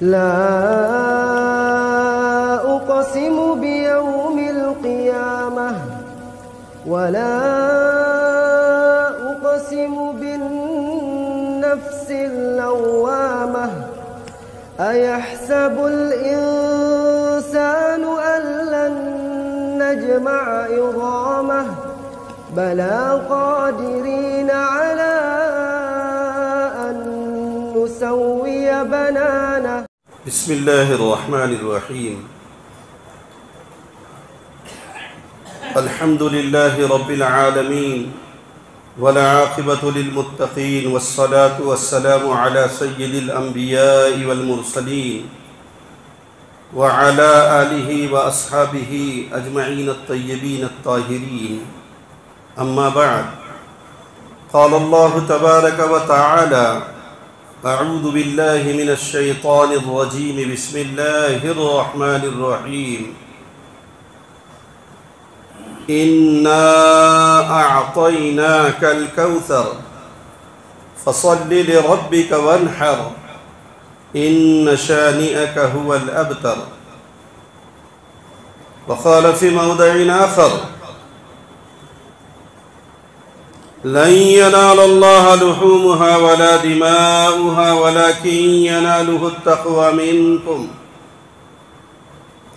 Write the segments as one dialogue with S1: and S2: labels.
S1: لا أقسم بيوم القيامة ولا أقسم بالنفس اللوامة أيحسب الإنسان أن لن نجمع عظامه بلى قادرين على أن نسوي بنانه.
S2: بسم الله الرحمن الرحيم. الحمد لله رب العالمين والعاقبة للمتقين والصلاة والسلام على سيد الأنبياء والمرسلين وعلى آله وأصحابه أجمعين الطيبين الطاهرين. أما بعد، قال الله تبارك وتعالى: أعوذ بالله من الشيطان الرجيم، بسم الله الرحمن الرحيم. إنا أعطيناك الكوثر فصل لربك وانحر إن شانئك هو الأبتر. وقال في موضع آخر: لن ينال الله لحومها ولا دماؤها ولكن يناله التقوى منكم.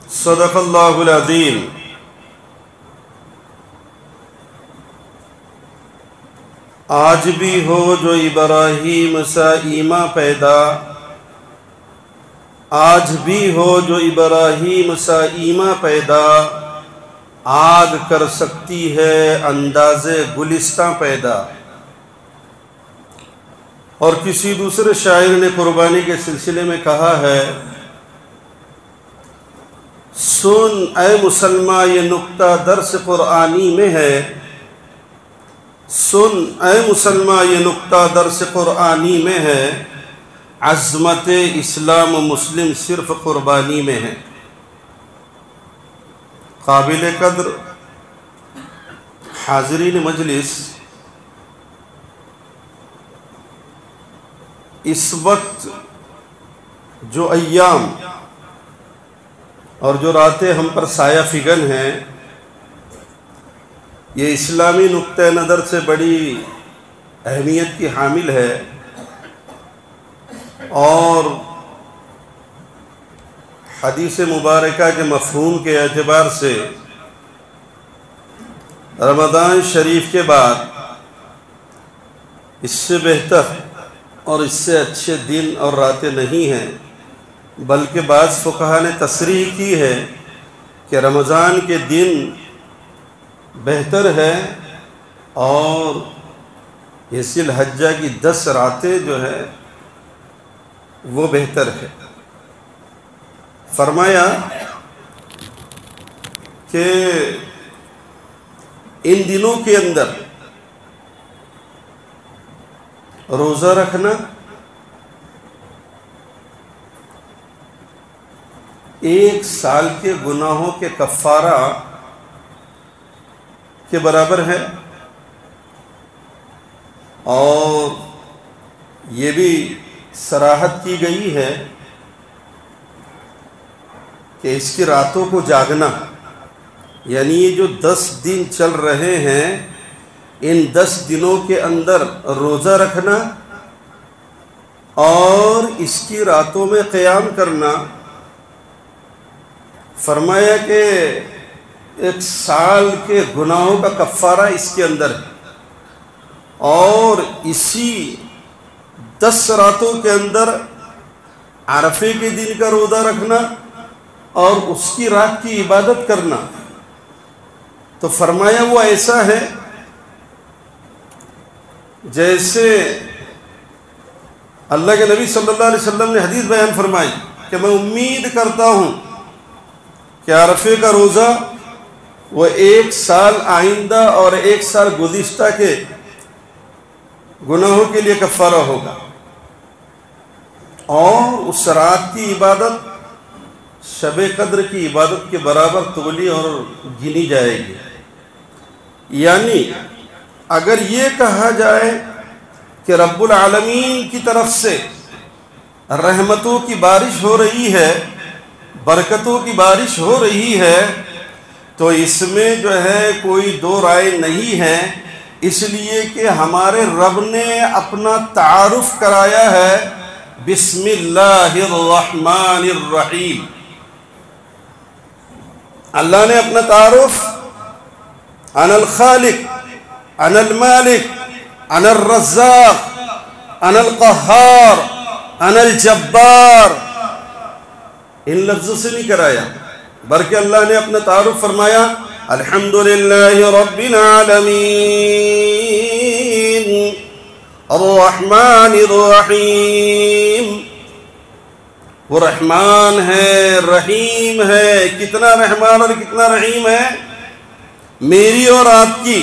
S2: صدق الله العظيم. آج بھی ہو جو ابراہیم سا ایماں پیدا، آج بھی ہو جو ابراہیم سا ایماں پیدا، آگ کر سکتی ہے انداز گلستاں پیدا. اور کسی دوسرے شاعر نے قربانی کے سلسلے میں کہا ہے: سن اے مسلمان یہ نکتہ درس قرآنی میں ہے، سن اے مسلمان یہ نکتہ درس قرآنی میں ہے، عظمت اسلام مسلم صرف قربانی میں ہے. قابل قدر حاضرین مجلس، اس وقت جو ایام اور جو راتیں ہم پر سایہ فگن ہیں، یہ اسلامی نقطہ نظر سے بڑی اہمیت کی حامل ہے. اور حدیث مبارکہ کے مفہوم کے اعتبار سے رمضان شریف کے بعد اس سے بہتر اور اس سے اچھے دن اور راتیں نہیں ہیں، بلکہ بعض فقہا نے تصریح کی ہے کہ رمضان کے دن بہتر ہے اور یہ ذی الحجہ کی 10 راتیں جو ہے وہ بہتر ہے. فرمایا کہ ان دنوں کے اندر روزہ رکھنا ایک سال کے گناہوں کے کفارہ کے برابر ہے. اور یہ بھی صراحت کی گئی ہے کہ اس کی راتوں کو جاگنا، یعنی یہ جو 10 دن چل رہے ہیں، ان 10 دنوں کے اندر روزہ رکھنا اور اس کی راتوں میں قیام کرنا، فرمایا کہ ایک سال کے گناہوں کا کفارہ اس کے اندر ہے. اور اسی 10 راتوں کے اندر عرفے کے دن کا روزہ رکھنا اور اس کی رات کی عبادت کرنا، تو فرمایا وہ ایسا ہے جیسے اللہ کے نبی صلی اللہ علیہ وسلم نے حدیث بیان فرمائی کہ میں امید کرتا ہوں کہ عرفے کا روزہ وہ 1 سال آئندہ اور 1 سال گزشتہ کے گناہوں کے لیے کفارہ ہوگا. اور اس رات کی عبادت شب قدر کی عبادت کے برابر تولی اور گنی جائے گی. یعنی اگر یہ کہا جائے کہ رب العالمین کی طرف سے رحمتوں کی بارش ہو رہی ہے، برکتوں کی بارش ہو رہی ہے، تو اس میں جو ہے کوئی دو رائے نہیں ہے، اس لیے کہ ہمارے رب نے اپنا تعارف کرایا ہے بسم اللہ الرحمن الرحیم۔ اللہ نے اپنا تعارف انا الخالق، انا المالک، انا الرزاق، انا القہار، انا الجبار ان لفظوں سے نہیں کرایا، بلکہ اللہ نے اپنا تعارف فرمایا الحمدللہ رب العالمین الرحمن الرحیم۔ وہ رحمان ہے، رحیم ہے، کتنا رحمان اور کتنا رحیم ہے۔ میری اور آپ کی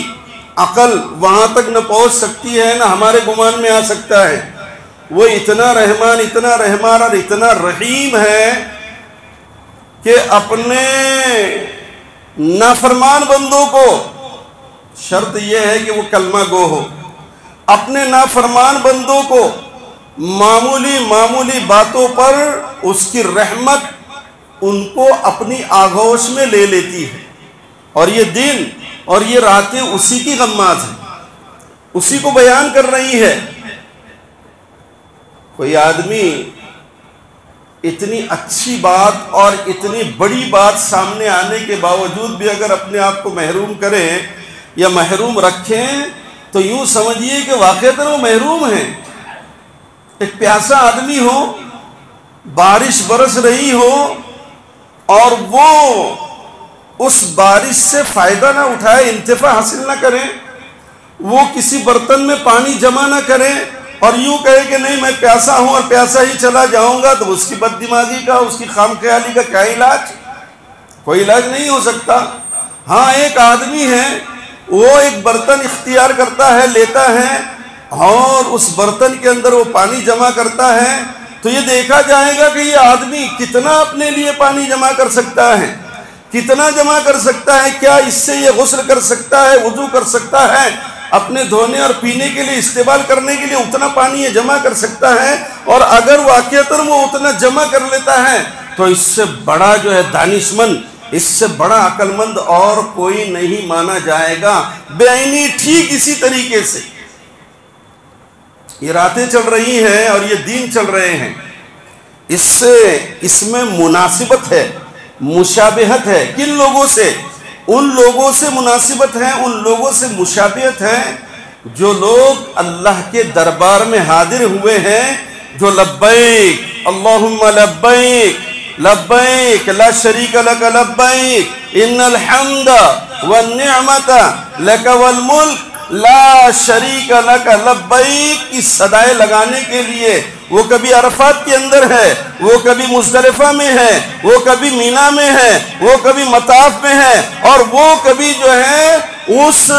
S2: عقل وہاں تک نہ پہنچ سکتی ہے، نہ ہمارے گمان میں آ سکتا ہے۔ وہ اتنا رحمان، اتنا رحمان اور اتنا رحیم ہے کہ اپنے نافرمان بندوں کو، شرط یہ ہے کہ وہ کلمہ گو ہو، اپنے نافرمان بندوں کو معمولی باتوں پر اس کی رحمت ان کو اپنی آغوش میں لے لیتی ہے، اور یہ دن اور یہ راتیں اسی کی غماز ہیں، اسی کو بیان کر رہی ہے۔ کوئی آدمی اتنی اچھی بات اور اتنی بڑی بات سامنے آنے کے باوجود بھی اگر اپنے آپ کو محروم کریں یا محروم رکھیں تو یوں سمجھیے کہ واقعتاً وہ محروم ہیں۔ ایک پیاسا آدمی ہو، بارش برس رہی ہو اور وہ اس بارش سے فائدہ نہ اٹھائے، انتفاع حاصل نہ کریں، وہ کسی برتن میں پانی جمع نہ کریں اور یوں کہے کہ نہیں میں پیاسا ہوں اور پیاسا ہی چلا جاؤں گا، تو اس کی بد دماغی کا، اس کی خام خیالی کا کیا علاج؟ کوئی علاج نہیں ہو سکتا۔ ہاں ایک آدمی ہے، وہ ایک برتن اختیار کرتا ہے، لیتا ہے اور اس برتن کے اندر وہ پانی جمع کرتا ہے، تو یہ دیکھا جائے گا کہ یہ آدمی کتنا اپنے لیے پانی جمع کر سکتا ہے، کتنا جمع کر سکتا ہے، کیا اس سے یہ غسل کر سکتا ہے، وضو کر سکتا ہے، اپنے دھونے اور پینے کے لیے استعمال کرنے کے لیے اتنا پانی یہ جمع کر سکتا ہے۔ اور اگر واقعتاً وہ اتنا جمع کر لیتا ہے تو اس سے بڑا جو ہے دانشمند، اس سے بڑا عقل مند اور کوئی نہیں مانا جائے گا۔ بے عینی ٹھیک اسی طریقے سے یہ راتیں چل رہی ہیں اور یہ دن چل رہے ہیں، اس میں مناسبت ہے، مشابہت ہے۔ کن لوگوں سے؟ ان لوگوں سے مناسبت ہے، ان لوگوں سے مشابہت ہے جو لوگ اللہ کے دربار میں حاضر ہوئے ہیں، جو لبیک اللہم لبیک لبیک لا شریک لک لبیک ان الحمد والنعمت لک والملک لا شریک لک لبیک کی صدائیں لگانے کے لیے وہ کبھی عرفات کے اندر ہے، وہ کبھی مزدلفہ میں ہے، وہ کبھی مینا میں ہے، وہ کبھی مطاف میں ہے، اور وہ کبھی جو ہے اس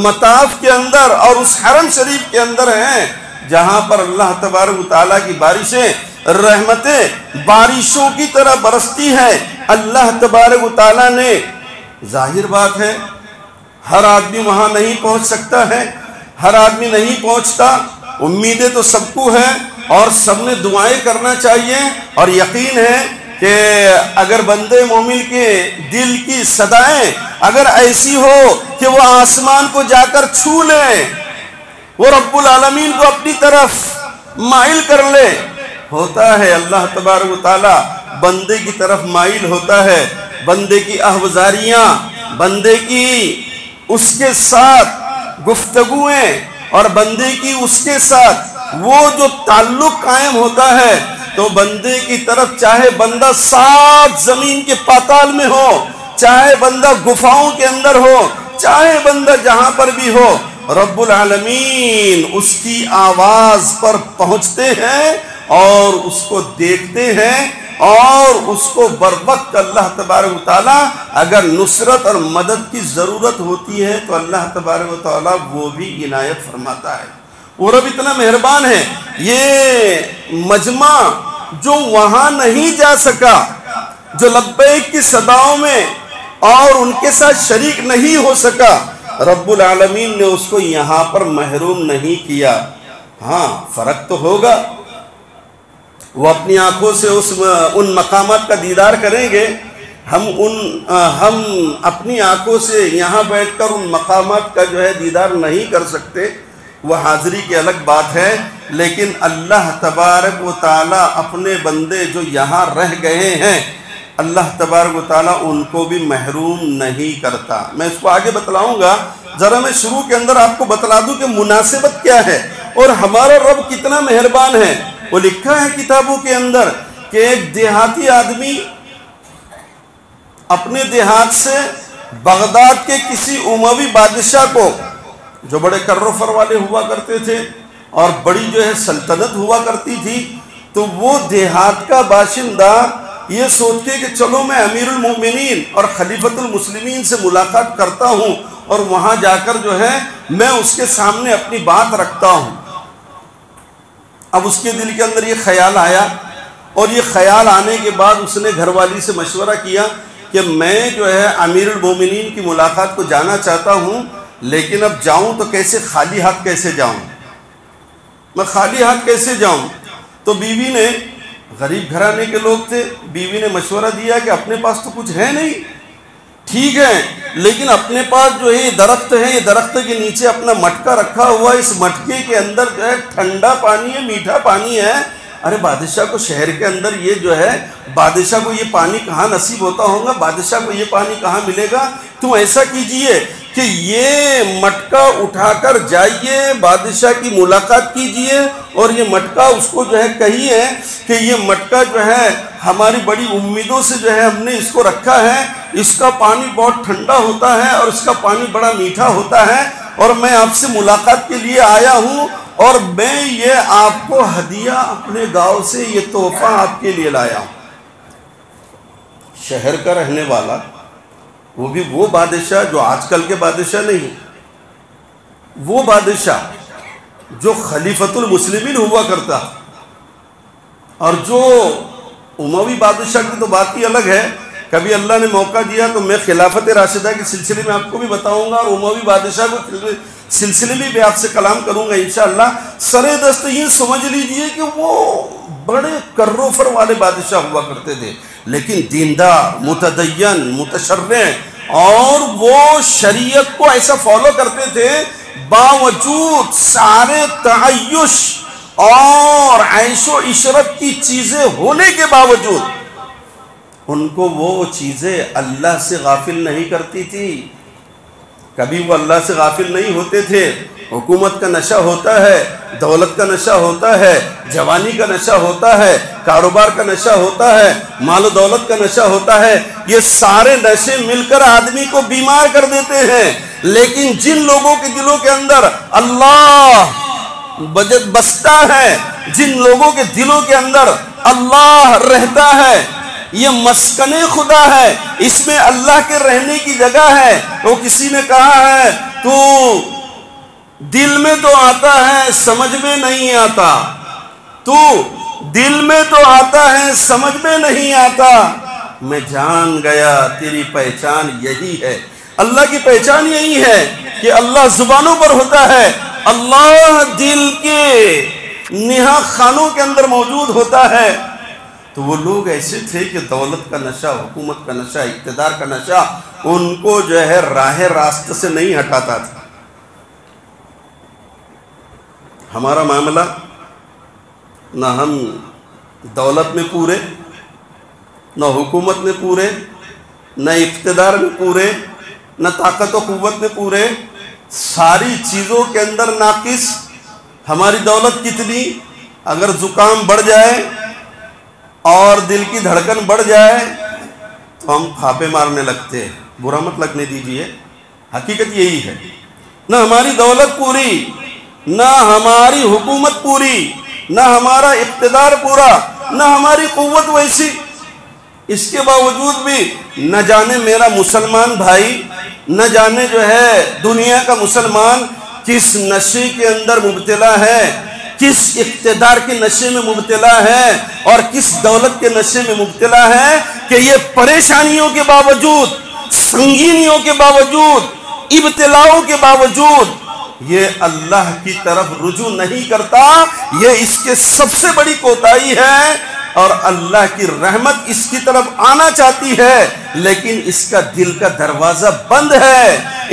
S2: مطاف کے اندر اور اس حرم شریف کے اندر ہیں جہاں پر اللہ تبارک و تعالیٰ کی بارشیں، رحمتیں بارشوں کی طرح برستی ہیں۔ اللہ تبارک و تعالیٰ نے، ظاہر بات ہے ہر آدمی وہاں نہیں پہنچ سکتا ہے، ہر آدمی نہیں پہنچتا، امیدیں تو سب کو ہیں اور سب نے دعائیں کرنا چاہیے، اور یقین ہے کہ اگر بندے مومن کے دل کی صدائیں اگر ایسی ہو کہ وہ آسمان کو جا کر چھو لے، وہ رب العالمین کو اپنی طرف مائل کر لے، ہوتا ہے اللہ تبارک و تعالی بندے کی طرف مائل ہوتا ہے، بندے کی احوزاریاں، بندے کی اس کے ساتھ گفتگویں اور بندے کی اس کے ساتھ وہ جو تعلق قائم ہوتا ہے، تو بندے کی طرف چاہے بندہ 7 زمین کے پاتال میں ہو، چاہے بندہ گفاؤں کے اندر ہو، چاہے بندہ جہاں پر بھی ہو، رب العالمین اس کی آواز پر پہنچتے ہیں اور اس کو دیکھتے ہیں، اور اس کو بروقت اللہ تبارک و تعالیٰ اگر نصرت اور مدد کی ضرورت ہوتی ہے تو اللہ تبارک و تعالیٰ وہ بھی عنایت فرماتا ہے۔ وہ رب اتنا مہربان ہے۔ یہ مجمع جو وہاں نہیں جا سکا، جو لبیک کی صداؤں میں اور ان کے ساتھ شریک نہیں ہو سکا، رب العالمین نے اس کو یہاں پر محروم نہیں کیا۔ ہاں فرق تو ہوگا، وہ اپنی آنکھوں سے ان مقامات کا دیدار کریں گے. ہم اپنی آنکھوں سے یہاں بیٹھ کر ان مقامات کا جو ہے دیدار نہیں کر سکتے. وہ حاضری کی الگ بات ہے، لیکن اللہ تبارک و تعالیٰ اپنے بندے جو یہاں رہ گئے ہیں، اللہ تبارک و تعالیٰ ان کو بھی محروم نہیں کرتا. میں اس کو آگے بتلاؤں گا. ذرا میں شروع کے اندر آپ کو بتلا دوں کہ مناسبت کیا ہے اور ہمارا رب کتنا مہربان ہے. وہ لکھا ہے کتابوں کے اندر کہ ایک دیہاتی آدمی اپنے دیہات سے بغداد کے کسی اموی بادشاہ کو، جو بڑے کر و فر والے ہوا کرتے تھے اور بڑی جو ہے سلطنت ہوا کرتی تھی، تو وہ دیہات کا باشندہ یہ سوچتے کہ چلو میں امیر المومنین اور خلیفۃ المسلمین سے ملاقات کرتا ہوں اور وہاں جا کر جو ہے میں اس کے سامنے اپنی بات رکھتا ہوں. اب اس کے دل کے اندر یہ خیال آیا، اور یہ خیال آنے کے بعد اس نے گھر والی سے مشورہ کیا کہ میں جو ہے امیر المومنین کی ملاقات کو جانا چاہتا ہوں، لیکن اب جاؤں تو کیسے، خالی ہاتھ کیسے جاؤں، میں خالی ہاتھ کیسے جاؤں. تو بیوی نے، غریب گھرانے کے لوگ تھے، بیوی نے مشورہ دیا کہ اپنے پاس تو کچھ ہے نہیں، ٹھیک ہے، لیکن اپنے پاس جو ہے یہ درخت ہے، یہ درخت کے نیچے اپنا مٹکا رکھا ہوا ہے، اس مٹکے کے اندر جو ہے ٹھنڈا پانی ہے، میٹھا پانی ہے. ارے بادشاہ کو شہر کے اندر یہ جو ہے، بادشاہ کو یہ پانی کہاں نصیب ہوتا ہوگا، بادشاہ کو یہ پانی کہاں ملے گا. تم ایسا کیجئے کہ یہ مٹکا اٹھا کر جائیے، بادشاہ کی ملاقات کیجئے، اور یہ مٹکا اس کو جو ہے کہیے کہ یہ مٹکا جو ہے ہماری بڑی امیدوں سے جو ہے ہم نے اس کو رکھا ہے، اس کا پانی بہت ٹھنڈا ہوتا ہے اور اس کا پانی بڑا میٹھا ہوتا ہے، اور میں آپ سے ملاقات کے لیے آیا ہوں، اور میں یہ آپ کو ہدیہ اپنے گاؤں سے یہ تحفہ آپ کے لیے لایا ہوں. شہر کا رہنے والا، وہ بھی وہ بادشاہ جو آج کل کے بادشاہ نہیں، وہ بادشاہ جو خلیفۃ المسلمین ہوا کرتا. اور جو اموی بادشاہ کی تو بات ہی الگ ہے. کبھی اللہ نے موقع دیا تو میں خلافت راشدہ کے سلسلے میں آپ کو بھی بتاؤں گا، اور اموی بادشاہ کو سلسلے میں بھی آپ سے کلام کروں گا انشاءاللہ. سر دست یہ سمجھ لیجئے کہ وہ بڑے کر و فر والے بادشاہ ہوا کرتے تھے، لیکن دیندار، متدین، متشرع، اور وہ شریعت کو ایسا فالو کرتے تھے باوجود سارے تعیش اور عیش و عشرت کی چیزیں ہونے کے باوجود ان کو وہ چیزیں اللہ سے غافل نہیں کرتی تھی. کبھی وہ اللہ سے غافل نہیں ہوتے تھے. حکومت کا نشہ ہوتا ہے، دولت کا نشہ ہوتا ہے، جوانی کا نشہ ہوتا ہے، کاروبار کا نشہ ہوتا ہے، مال و دولت کا نشہ ہوتا ہے. یہ سارے نشے مل کر آدمی کو بیمار کر دیتے ہیں. لیکن جن لوگوں کے دلوں کے اندر اللہ بستا ہے، جن لوگوں کے دلوں کے اندر اللہ رہتا ہے، یہ مسکن خدا ہے، اس میں اللہ کے رہنے کی جگہ ہے. وہ کسی نے کہا ہے تو دل میں تو آتا ہے سمجھ میں نہیں آتا، تو دل میں تو آتا ہے سمجھ میں نہیں آتا، میں جان گیا تیری پہچان یہی ہے. اللہ کی پہچان یہی ہے کہ اللہ زبانوں پر ہوتا ہے، اللہ دل کے نہا خانوں کے اندر موجود ہوتا ہے. تو وہ لوگ ایسے تھے کہ دولت کا نشہ، حکومت کا نشہ، اقتدار کا نشہ ان کو جو ہے راہ راست سے نہیں ہٹاتا تھا. ہمارا معاملہ، نہ ہم دولت میں پورے، نہ حکومت میں پورے، نہ اقتدار میں پورے، نہ طاقت و قوت میں پورے، ساری چیزوں کے اندر ناقص. ہماری دولت کتنی، اگر زکام بڑھ جائے اور دل کی دھڑکن بڑھ جائے تو ہم پھاپے مارنے لگتے ہیں. برا مت لگنے دیجئے، حقیقت یہی ہے. نہ ہماری دولت پوری، نہ ہماری حکومت پوری، نہ ہمارا اقتدار پورا، نہ ہماری قوت ویسی، اس کے باوجود بھی نہ جانے میرا مسلمان بھائی، نہ جانے جو ہے دنیا کا مسلمان کس نشے کے اندر مبتلا ہے، کس اقتدار کے نشے میں مبتلا ہے، اور کس دولت کے نشے میں مبتلا ہے کہ یہ پریشانیوں کے باوجود، سنگینیوں کے باوجود، ابتلاؤں کے باوجود یہ اللہ کی طرف رجوع نہیں کرتا، یہ اس کے سب سے بڑی کوتاہی ہے، اور اللہ کی رحمت اس کی طرف آنا چاہتی ہے لیکن اس کا دل کا دروازہ بند ہے،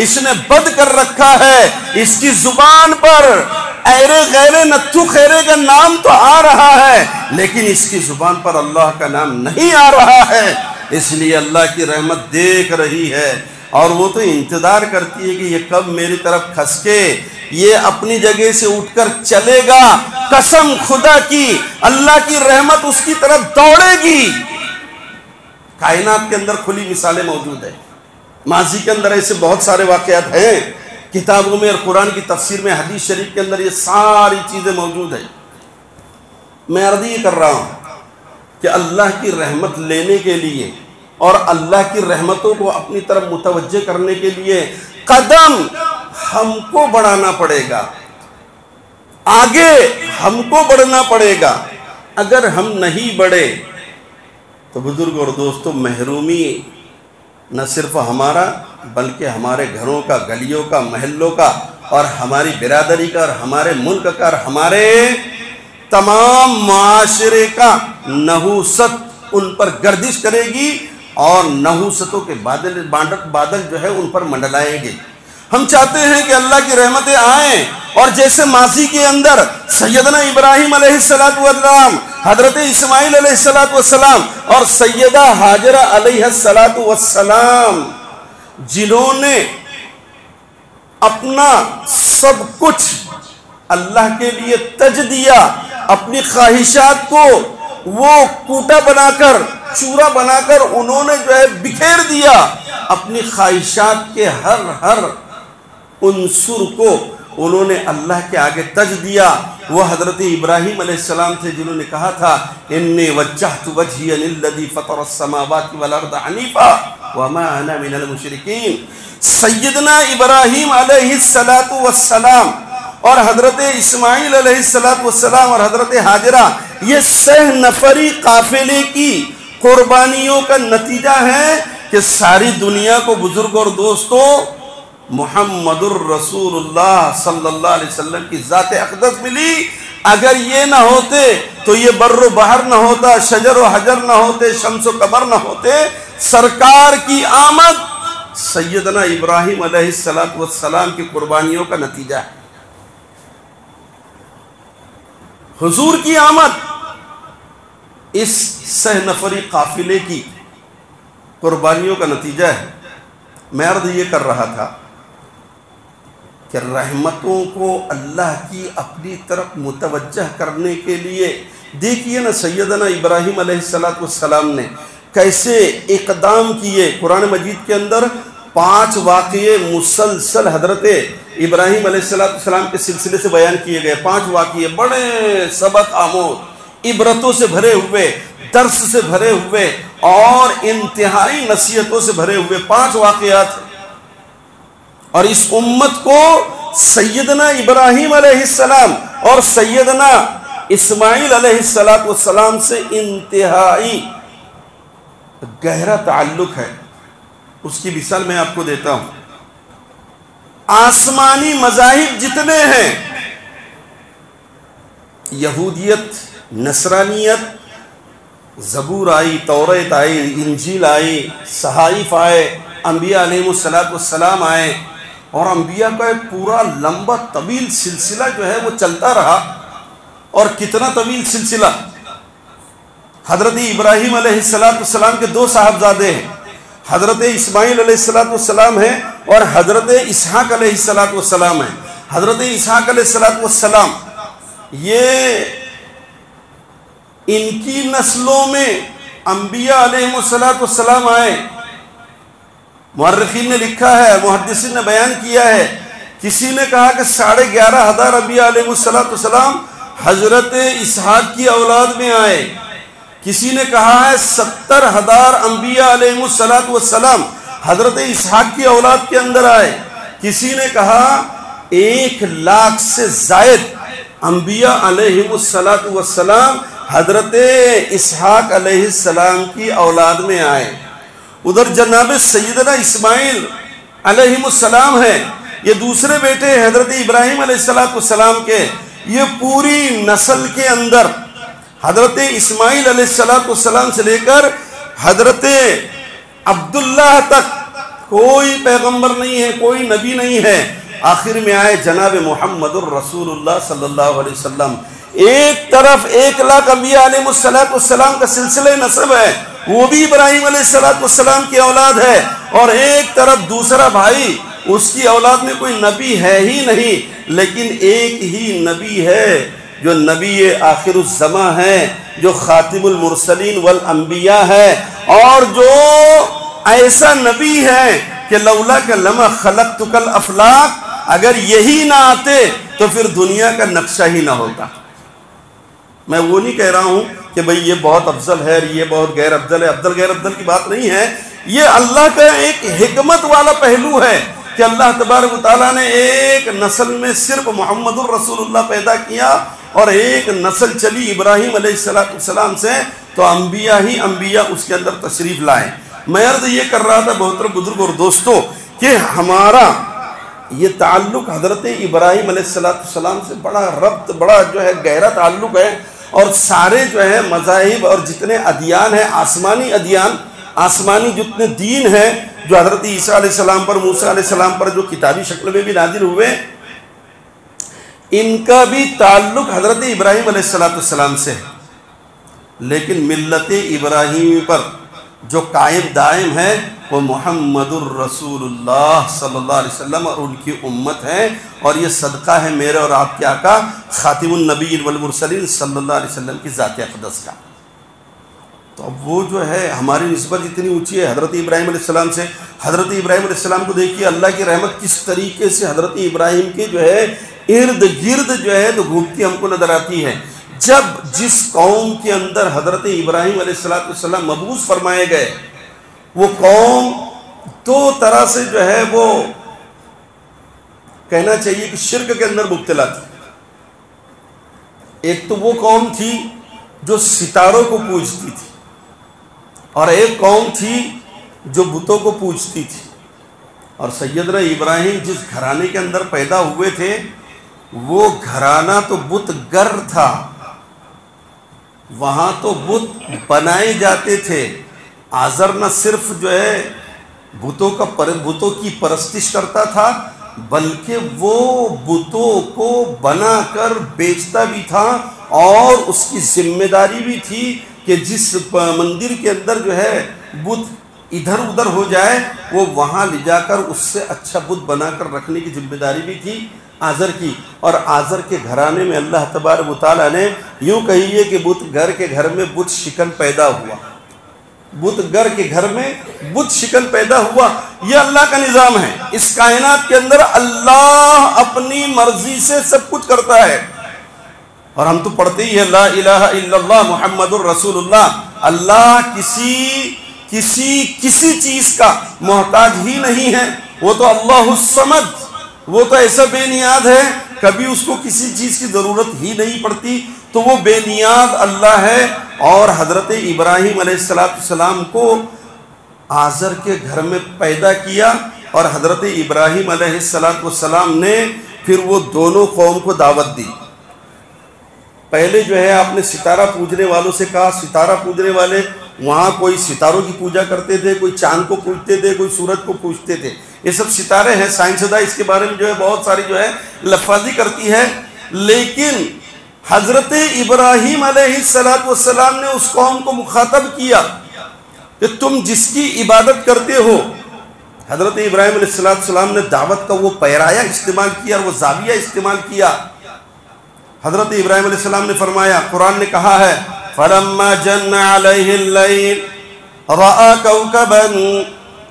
S2: اس نے بند کر رکھا ہے، اس کی زبان پر ایرے غیرے نتھو خیرے کا نام تو آ رہا ہے لیکن اس کی زبان پر اللہ کا نام نہیں آ رہا ہے، اس لیے اللہ کی رحمت دیکھ رہی ہے اور وہ تو انتظار کرتی ہے کہ یہ کب میری طرف کھسکے، یہ اپنی جگہ سے اٹھ کر چلے گا، قسم خدا کی اللہ کی رحمت اس کی طرف دوڑے گی۔ کائنات کے اندر کھلی مثالیں موجود ہیں، ماضی کے اندر ایسے بہت سارے واقعات ہیں، کتابوں میں اور قرآن کی تفسیر میں، حدیث شریف کے اندر یہ ساری چیزیں موجود ہیں۔ میں عرض یہ کر رہا ہوں کہ اللہ کی رحمت لینے کے لیے اور اللہ کی رحمتوں کو اپنی طرف متوجہ کرنے کے لیے قدم ہم کو بڑھانا پڑے گا، آگے ہم کو بڑھنا پڑے گا۔ اگر ہم نہیں بڑھے تو بزرگ اور دوستوں، محرومی نہ صرف ہمارا بلکہ ہمارے گھروں کا، گلیوں کا، محلوں کا اور ہماری برادری کا اور ہمارے ملک کا اور ہمارے تمام معاشرے کا نحوست ان پر گردش کرے گی اور نحوستوں کے بادل جو ہے ان پر منڈلائیں گے۔ ہم چاہتے ہیں کہ اللہ کی رحمتیں آئیں، اور جیسے ماضی کے اندر سیدنا ابراہیم علیہ السلام، حضرت اسماعیل علیہ السلام اور سیدہ ہاجرہ علیہ السلام، جنہوں نے اپنا سب کچھ اللہ کے لیے تج دیا، اپنی خواہشات کو وہ کوٹا بنا کر، چورا بنا کر انہوں نے جو ہے بکھیر دیا، اپنی خواہشات کے ہر عنصر کو انہوں نے اللہ کے آگے تج دیا۔ وہ حضرت ابراہیم علیہ السلام تھے جنہوں نے کہا تھا انی وجہت وجہی للذی فطر السماوات والارض حنیفا وما انا من المشرکین۔ سیدنا ابراہیم علیہ السلام اور حضرت اسماعیل علیہ السلام اور حضرت ہاجرہ، یہ 6 نفری قافلے کی قربانیوں کا نتیجہ ہے کہ ساری دنیا کو بزرگ اور دوستوں محمد الرسول اللہ صلی اللہ علیہ وسلم کی ذات اقدس ملی۔ اگر یہ نہ ہوتے تو یہ بر و بحر نہ ہوتا، شجر و حجر نہ ہوتے، شمس و قمر نہ ہوتے۔ سرکار کی آمد سیدنا ابراہیم علیہ السلام کی قربانیوں کا نتیجہ ہے، حضور کی آمد اس 6 نفری قافلے کی قربانیوں کا نتیجہ ہے۔ میں عرض یہ کر رہا تھا کہ رحمتوں کو اللہ کی اپنی طرف متوجہ کرنے کے لیے دیکھیے نا سیدنا ابراہیم علیہ السلام نے کیسے اقدام کیے۔ قرآن مجید کے اندر 5 واقعے مسلسل حضرت ابراہیم علیہ السلام کے سلسلے سے بیان کیے گئے، 5 واقعے بڑے سبق آموز، عبرتوں سے بھرے ہوئے، درس سے بھرے ہوئے اور انتہائی نصیحتوں سے بھرے ہوئے 5 واقعات، اور اس امت کو سیدنا ابراہیم علیہ السلام اور سیدنا اسماعیل علیہ السلام سے انتہائی گہرا تعلق ہے۔ اس کی مثال میں آپ کو دیتا ہوں۔ آسمانی مذاہب جتنے ہیں، یہودیت، نصرانیت، زبور آئی، توریت آئی، انجیل آئی، صحائف آئے، انبیاء علیہ السلام آئے، اور انبیاء کا ایک پورا لمبا طویل سلسلہ جو ہے وہ چلتا رہا۔ اور کتنا طویل سلسلہ! حضرت ابراہیم علیہ السلام کے 2 صاحبزادے ہیں، حضرت اسماعیل علیہ السلام ہیں اور حضرت اسحاق علیہ السلام ہیں۔ حضرت اسحاق علیہ السلام یہ ان کی نسلوں میں انبیاء علیہ السلام آئے۔ مورخین نے لکھا ہے، محدثین نے بیان کیا ہے، کسی نے کہا کہ 11,500 انبیاء علیہ السلام حضرت اسحاق کی اولاد میں آئے، کسی نے کہا ہے 70,000 انبیاء علیہ السلام حضرت اسحاق کی اولاد کے اندر آئے، کسی نے کہا 1,00,000 سے زائد انبیاء علیہ السلام حضرت اسحاق علیہ السلام کی اولاد میں آئے۔ ادھر جناب سیدنا اسماعیل علیہ السلام ہے، یہ دوسرے بیٹے حضرت ابراہیم علیہ السلام کے، یہ پوری نسل کے اندر حضرت اسماعیل علیہ السلام سے لے کر حضرت عبداللہ تک کوئی پیغمبر نہیں ہے، کوئی نبی نہیں ہے، آخر میں آئے جناب محمد الرسول اللہ صلی اللہ علیہ وسلم۔ ایک طرف 1,00,000 انبیاء علیہ السلام کا سلسلہ نسب ہے، وہ بھی ابراہیم علیہ السلام کی اولاد ہے، اور ایک طرف دوسرا بھائی اس کی اولاد میں کوئی نبی ہے ہی نہیں، لیکن ایک ہی نبی ہے جو نبی آخر الزماں ہے، جو خاتم المرسلین والانبیاء ہے، اور جو ایسا نبی ہے کہ لولا کہ لما خلقتک الافلاق، اگر یہی نہ آتے تو پھر دنیا کا نقشہ ہی نہ ہوتا۔ میں وہ نہیں کہہ رہا ہوں کہ بھئی یہ بہت افضل ہے، یہ بہت غیر افضل ہے، افضل غیر افضل کی بات نہیں ہے، یہ اللہ کا ایک حکمت والا پہلو ہے کہ اللہ تبارک و تعالیٰ نے ایک نسل میں صرف محمد الرسول اللہ پیدا کیا، اور ایک نسل چلی ابراہیم علیہ السلام سے، تو انبیاء ہی انبیاء اس کے اندر تشریف لائے۔ میں عرض یہ کر رہا تھا محترم بزرگ اور دوستو کہ ہمارا یہ تعلق حضرت ابراہیم علیہ السلام سے بڑا ربط، بڑا جو ہے گہرا تعلق ہے، اور سارے جو ہے مذاہب اور جتنے ادیان ہیں، آسمانی ادیان، آسمانی جتنے دین ہیں جو حضرت عیسیٰ علیہ السلام پر، موسیٰ علیہ السلام پر جو کتابی شکل میں بھی نازل ہوئے، ان کا بھی تعلق حضرت ابراہیم علیہ السلام سے ہے، لیکن ملت ابراہیمی پر جو قائم دائم ہے وہ محمد الرسول اللہ صلی اللہ علیہ وسلم اور ان کی امت ہے، اور یہ صدقہ ہے میرے اور آپ کے آقا خاتم النبیین والمرسلین صلی اللہ علیہ وسلم کی ذات اقدس کا۔ تو اب وہ جو ہے ہماری نسبت اتنی اونچی ہے حضرت ابراہیم علیہ السلام سے۔ حضرت ابراہیم علیہ السلام کو دیکھیے اللہ کی رحمت کس طریقے سے حضرت ابراہیم کے جو ہے ارد گرد جو ہے تو گھومتی ہم کو نظر آتی ہے۔ جب جس قوم کے اندر حضرت ابراہیم علیہ السلام مبعوث فرمائے گئے، وہ قوم دو طرح سے جو ہے وہ کہنا چاہیے کہ شرک کے اندر مبتلا تھی۔ ایک تو وہ قوم تھی جو ستاروں کو پوجتی تھی، اور ایک قوم تھی جو بتوں کو پوجتی تھی۔ اور سیدنا ابراہیم جس گھرانے کے اندر پیدا ہوئے تھے وہ گھرانہ تو بت گر تھا، وہاں تو بت بنائے جاتے تھے۔ آزر نہ صرف جو ہے بتوں کی پرستش کرتا تھا، بلکہ وہ بتوں کو بنا کر بیچتا بھی تھا، اور اس کی ذمہ داری بھی تھی کہ جس مندر کے اندر جو ہے بت ادھر ادھر ہو جائے وہ وہاں لے جا کر اس سے اچھا بت بنا کر رکھنے کی ذمہ داری بھی تھی آزر کی۔ اور آزر کے گھرانے میں اللہ تبارک و تعالیٰ نے یوں کہیے کہ بت گر کے گھر میں بت شکن پیدا ہوا، بت گر کے گھر میں بت شکن پیدا ہوا۔ یہ اللہ کا نظام ہے، اس کائنات کے اندر اللہ اپنی مرضی سے سب کچھ کرتا ہے۔ اور ہم تو پڑھتے ہی ہیں لا الہ الا اللہ محمد الرسول اللہ۔ اللہ کسی چیز کا محتاج ہی نہیں ہے، وہ تو اللہ الصمد، وہ تو ایسا بے نیاز ہے، کبھی اس کو کسی چیز کی ضرورت ہی نہیں پڑتی، تو وہ بے نیاز اللہ ہے۔ اور حضرت ابراہیم علیہ السلام کو آزر کے گھر میں پیدا کیا، اور حضرت ابراہیم علیہ السلام نے پھر وہ دونوں قوم کو دعوت دی۔ پہلے جو ہے آپ نے ستارہ پوجنے والوں سے کہا، ستارہ پوجنے والے وہاں کوئی ستاروں کی پوجا کرتے تھے، کوئی چاند کو پوجتے تھے، کوئی سورج کو پوجتے تھے۔ یہ سب ستارے ہیں، سائنسداں اس کے بارے میں جو ہے بہت ساری جو ہے لفاظی کرتی ہے، لیکن حضرت ابراہیم علیہ السلام نے اس قوم کو مخاطب کیا کہ تم جس کی عبادت کرتے ہو۔ حضرت ابراہیم علیہ السلام نے دعوت کا وہ پیرایا استعمال کیا اور وہ زاویہ استعمال کیا۔ حضرت ابراہیم علیہ السلام نے فرمایا، قرآن نے کہا ہے فَلَمَّا جَنَّ عَلَيْهِ اللَّيْلُ رَأَى كَوْكَبًا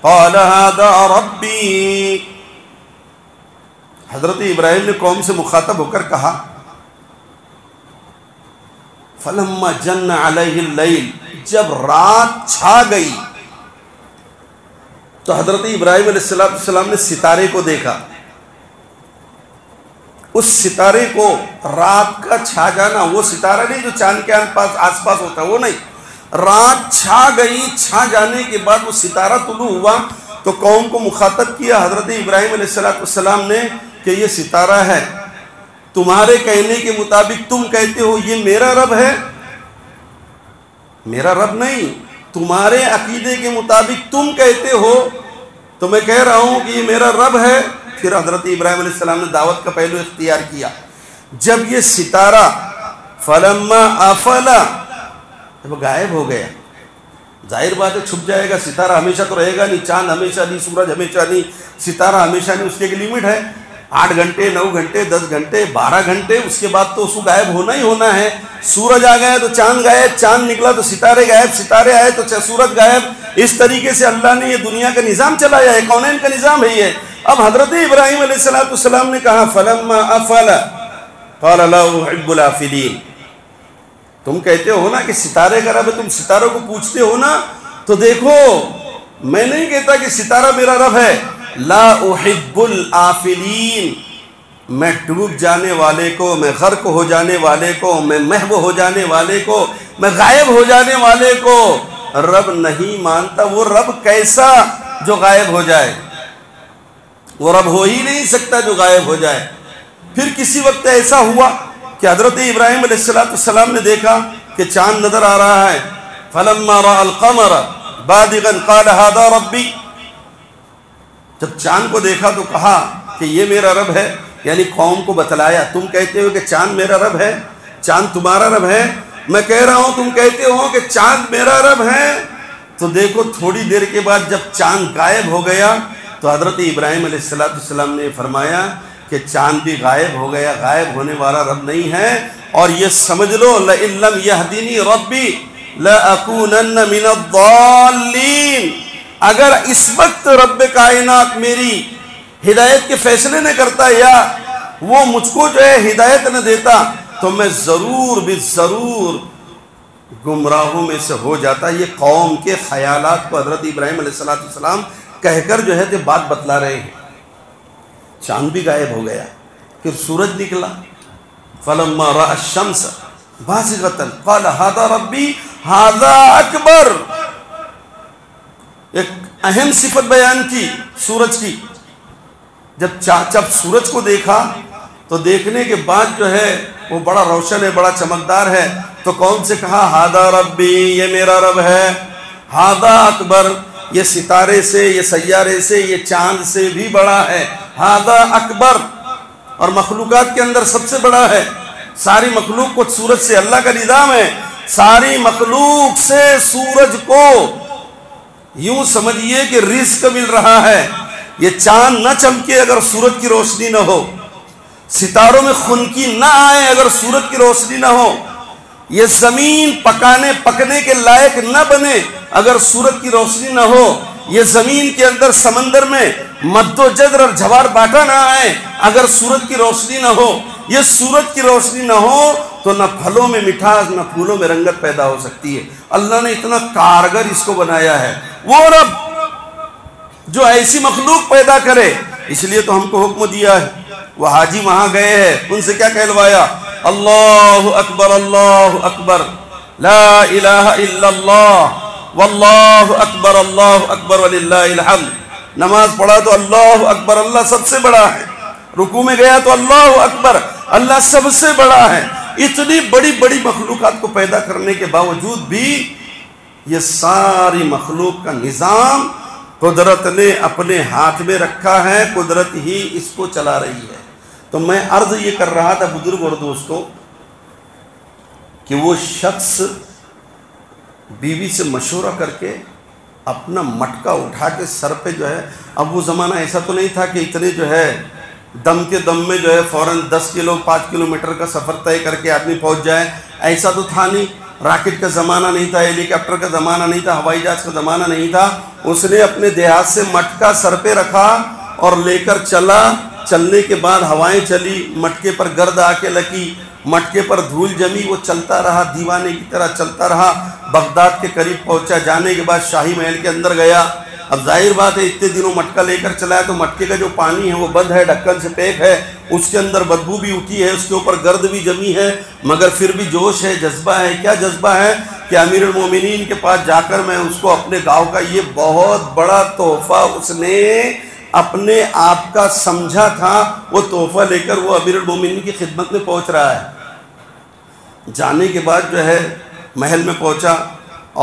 S2: قَالَ هَذَا رَبِّي۔ حضرت ابراہیم نے قوم سے مخاطب ہو کر کہا فَلَمَّا جَنَّ عَلَيْهِ اللَّيْلُ، جب رات چھا گئی تو حضرت ابراہیم علیہ السلام نے ستارے کو دیکھا۔ اس ستارے کو رات کا چھا جانا، وہ ستارہ نہیں جو چاند کے آس پاس ہوتا، وہ نہیں، رات چھا گئی، چھا جانے کے بعد وہ ستارہ طلوع ہوا، تو قوم کو مخاطب کیا حضرت ابراہیم علیہ السلام نے کہ یہ ستارہ ہے، تمہارے کہنے کے مطابق تم کہتے ہو یہ میرا رب ہے، میرا رب نہیں، تمہارے عقیدے کے مطابق تم کہتے ہو تو میں کہہ رہا ہوں کہ یہ میرا رب ہے۔ پھر حضرت ابراہیم علیہ السلام نے دعوت کا پہلو اختیار کیا۔ جب یہ ستارہ فلما افلا، جب غائب ہو گیا، ظاہر بات ہے چھپ جائے گا، ستارہ ہمیشہ تو رہے گا نہیں، چاند ہمیشہ نہیں، سورج ہمیشہ نہیں، ستارہ ہمیشہ نہیں، اس کی ایک لمٹ ہے، 8 گھنٹے 9 گھنٹے 10 گھنٹے 12 گھنٹے، اس کے بعد تو اس کو غائب ہونا ہی ہونا ہے۔ سورج آ گیا تو چاند غائب، چاند نکلا تو ستارے غائب، ستارے آئے تو سورج غائب۔ اس طریقے سے اللہ نے یہ دنیا کا نظام چلایا ہے، کونین کا نظام ہے یہ۔ اب حضرت ابراہیم علیہ السلام نے کہا فلما افلا قال لا احب الافلین، تم کہتے ہو نا کہ ستارے کا رب ہے، تم ستاروں کو پوچھتے ہو نا، تو دیکھو میں نہیں کہتا کہ ستارہ میرا رب ہے، لا احب الافلین، میں ڈوب جانے والے کو، میں غرق ہو جانے والے کو، میں محو ہو جانے والے کو، میں غائب ہو جانے والے کو رب نہیں مانتا۔ وہ رب کیسا جو غائب ہو جائے؟ وہ رب ہو ہی نہیں سکتا جو غائب ہو جائے۔ پھر کسی وقت ایسا ہوا کہ حضرت ابراہیم علیہ السلام نے دیکھا کہ چاند نظر آ رہا ہے، فلما رأى القمر بادغا قال هذا ربی، جب چاند کو دیکھا تو کہا کہ یہ میرا رب ہے، یعنی قوم کو بتلایا، تم کہتے ہو کہ چاند میرا رب ہے، چاند تمہارا رب ہے، میں کہہ رہا ہوں تم کہتے ہو کہ چاند میرا رب ہے۔ تو دیکھو تھوڑی دیر کے بعد جب چاند غائب ہو گیا تو حضرت ابراہیم علیہ السلام نے فرمایا کہ چاند بھی غائب ہو گیا، غائب ہونے والا رب نہیں ہے، اور یہ سمجھ لو لئن لم یہدینی ربی لأکونن من الضالین، اگر اس وقت رب کائنات میری ہدایت کے فیصلے نہ کرتا یا وہ مجھ کو جو ہے ہدایت نہ دیتا تو میں ضرور ضرور گمراہوں میں سے ہو جاتا۔ یہ قوم کے خیالات کو حضرت ابراہیم علیہ السلام کہہ کر جو ہے کہ بات بتلا رہے ہیں۔ چاند بھی غائب ہو گیا، پھر سورج نکلا، فلما رأى الشمس بازغة قال هذا ربی هذا اکبر۔ ایک اہم صفت بیان کی سورج کی، جب سورج کو دیکھا تو دیکھنے کے بعد جو ہے وہ بڑا روشن ہے، بڑا چمکدار ہے، تو کون سے کہا هذا ربی، یہ میرا رب ہے، هذا اکبر، یہ ستارے سے، یہ سیارے سے، یہ چاند سے بھی بڑا ہے، ہذا اکبر، اور مخلوقات کے اندر سب سے بڑا ہے۔ ساری مخلوق کو سورج سے، اللہ کا نظام ہے، ساری مخلوق سے سورج کو یوں سمجھیے کہ رزق مل رہا ہے۔ یہ چاند نہ چمکے اگر سورج کی روشنی نہ ہو، ستاروں میں خنکی نہ آئے اگر سورج کی روشنی نہ ہو، یہ زمین پکنے کے لائق نہ بنے اگر سورج کی روشنی نہ ہو، یہ زمین کے اندر سمندر میں مد و جزر اور جوار باٹا نہ آئے اگر سورج کی روشنی نہ ہو، یہ سورج کی روشنی نہ ہو تو نہ پھلوں میں مٹھاس نہ پھولوں میں رنگت پیدا ہو سکتی ہے۔ اللہ نے اتنا کارگر اس کو بنایا ہے، وہ رب جو ایسی مخلوق پیدا کرے، اس لیے تو ہم کو حکم دیا ہے۔ وہ حاجی وہاں گئے ہیں، ان سے کیا کہلوایا؟ اللہ اکبر لا الہ الا اللہ واللہ اکبر وللہ الحمد۔ نماز پڑھا تو اللہ اکبر، اللہ سب سے بڑا ہے۔ رکوع میں گیا تو اللہ اکبر، اللہ سب سے بڑا ہے۔ اتنی بڑی بڑی مخلوقات کو پیدا کرنے کے باوجود بھی یہ ساری مخلوق کا نظام قدرت نے اپنے ہاتھ میں رکھا ہے، قدرت ہی اس کو چلا رہی ہے۔ تو میں عرض یہ کر رہا تھا بزرگ اور دوستوں کہ وہ شخص بیوی سے مشورہ کر کے اپنا مٹکا اٹھا کے سر پہ جو ہے، اب وہ زمانہ ایسا تو نہیں تھا کہ اتنے جو ہے دم کے دم میں جو ہے فوراً 10 کلو 5 کلومیٹر کا سفر طے کر کے آدمی پہنچ جائے، ایسا تو تھا نہیں۔ راکٹ کا زمانہ نہیں تھا، ہیلی کاپٹر کا زمانہ نہیں تھا، ہوائی جہاز کا زمانہ نہیں تھا۔ اس نے اپنے دیہات سے مٹکا سر پہ رکھا اور لے کر چلا۔ چلنے کے بعد ہوائیں چلی، مٹکے پر گرد آ کے لگی، مٹکے پر دھول جمی، وہ چلتا رہا، دیوانے کی طرح چلتا رہا، بغداد کے قریب پہنچا۔ جانے کے بعد شاہی محل کے اندر گیا۔ اب ظاہر بات ہے اتنے دنوں مٹکا لے کر چلا ہے تو مٹکے کا جو پانی ہے وہ بند ہے، ڈھکن سے پیک ہے، اس کے اندر بدبو بھی اٹھی ہے، اس کے اوپر گرد بھی جمی ہے، مگر پھر بھی جوش ہے، جذبہ ہے۔ کیا جذبہ ہے کہ امیر المومنین کے پاس جا کر میں اس کو اپنے گاؤں کا یہ بہت بڑا تحفہ اس نے اپنے آپ کا سمجھا تھا، وہ تحفہ لے کر وہ امیر المومنین کی خدمت میں پہنچ رہا ہے۔ جانے کے بعد جو ہے محل میں پہنچا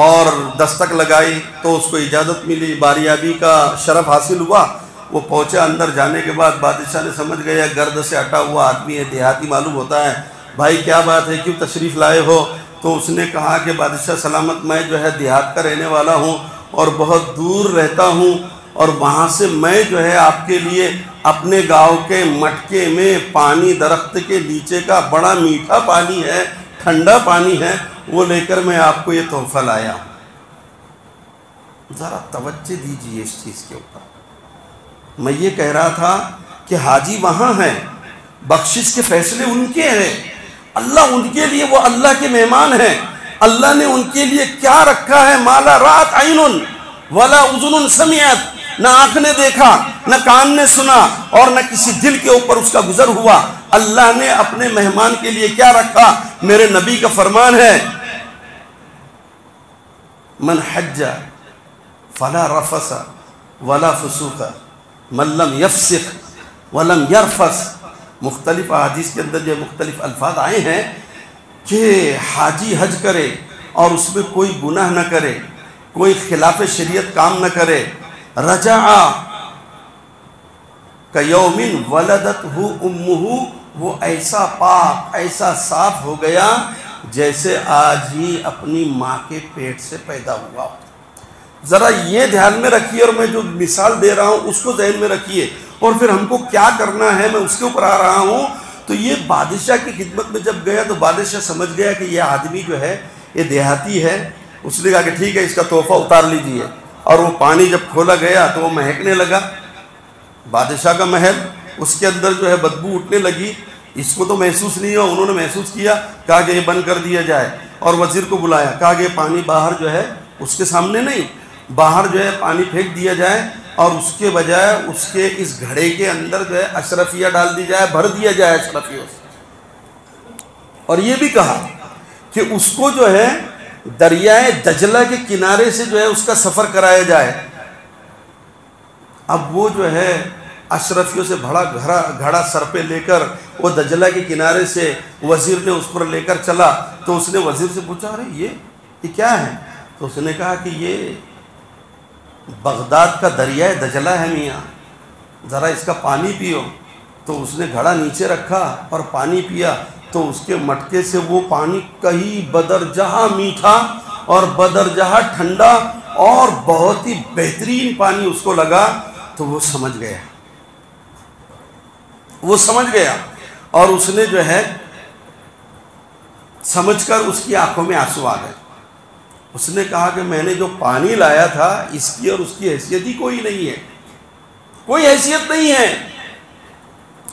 S2: اور دستک لگائی تو اس کو اجازت ملی، باریابی کا شرف حاصل ہوا۔ وہ پہنچا، اندر جانے کے بعد بادشاہ نے سمجھ گیا گرد سے ہٹا ہوا آدمی ہے، دیہاتی معلوم ہوتا ہے، بھائی کیا بات ہے، کیوں تشریف لائے ہو؟ تو اس نے کہا کہ بادشاہ سلامت، میں جو ہے دیہات کا رہنے والا ہوں اور بہت دور رہتا ہوں، اور وہاں سے میں جو ہے آپ کے لیے اپنے گاؤں کے مٹکے میں پانی درخت کے نیچے کا بڑا میٹھا پانی ہے، ٹھنڈا پانی ہے، وہ لے کر میں آپ کو یہ تحفہ لایا۔ ذرا توجہ دیجیے اس چیز کے اوپر۔ میں یہ کہہ رہا تھا کہ حاجی وہاں ہیں، بخشش کے فیصلے ان کے ہیں، اللہ ان کے لیے، وہ اللہ کے مہمان ہیں، اللہ نے ان کے لیے کیا رکھا ہے؟ مالا رات عین ولا اذن سمعت، نہ آنکھ نے دیکھا، نہ کان نے سنا، اور نہ کسی دل کے اوپر اس کا گزر ہوا۔ اللہ نے اپنے مہمان کے لیے کیا رکھا؟ میرے نبی کا فرمان ہے، من حج فلا رفث ولا فسوق من لم یفسق ولم یرفث۔ مختلف احادیث کے اندر یہ مختلف الفاظ آئے ہیں کہ حاجی حج کرے اور اس میں کوئی گناہ نہ کرے، کوئی خلاف شریعت کام نہ کرے، رجع کیوم ولدتہ امہ، وہ ایسا پاک، ایسا صاف ہو گیا جیسے آج ہی اپنی ماں کے پیٹ سے پیدا ہوا۔ ذرا یہ دھیان میں رکھیے، اور میں جو مثال دے رہا ہوں اس کو ذہن میں رکھیے، اور پھر ہم کو کیا کرنا ہے میں اس کے اوپر آ رہا ہوں۔ تو یہ بادشاہ کی خدمت میں جب گیا تو بادشاہ سمجھ گیا کہ یہ آدمی جو ہے یہ دیہاتی ہے۔ اس نے کہا کہ ٹھیک ہے، اس کا تحفہ اتار لیجئے، اور وہ پانی جب کھولا گیا تو وہ مہکنے لگا، بادشاہ کا محل، اس کے اندر جو ہے بدبو اٹھنے لگی۔ اس کو تو محسوس نہیں ہوا، انہوں نے محسوس کیا، کہا کہ یہ بند کر دیا جائے، اور وزیر کو بلایا، کہا کہ یہ پانی باہر جو ہے اس کے سامنے نہیں، باہر جو ہے پانی پھینک دیا جائے، اور اس کے بجائے اس کے اس گھڑے کے اندر جو ہے اشرفیہ ڈال دی جائے، بھر دیا جائے اشرفیوں سے۔ اور یہ بھی کہا کہ اس کو جو ہے دریائے دجلہ کے کنارے سے جو ہے اس کا سفر کرایا جائے۔ اب وہ جو ہے اشرفیوں سے بڑا گھڑا سر پہ لے کر وہ دجلہ کے کنارے سے وزیر نے اس پر لے کر چلا، تو اس نے وزیر سے پوچھا، ارے یہ کیا ہے؟ تو اس نے کہا کہ یہ بغداد کا دریائے دجلہ ہے میاں، ذرا اس کا پانی پیو۔ تو اس نے گھڑا نیچے رکھا اور پانی پیا، تو اس کے مٹکے سے وہ پانی کہیں بدر جہاں میٹھا اور بدر جہاں ٹھنڈا اور بہت ہی بہترین پانی اس کو لگا۔ تو وہ سمجھ گیا اور اس نے جو ہے سمجھ کر اس کی آنکھوں میں آنسو آ گئے۔ اس نے کہا کہ میں نے جو پانی لایا تھا اس کی اور اس کی حیثیت ہی کوئی نہیں ہے، کوئی حیثیت نہیں ہے۔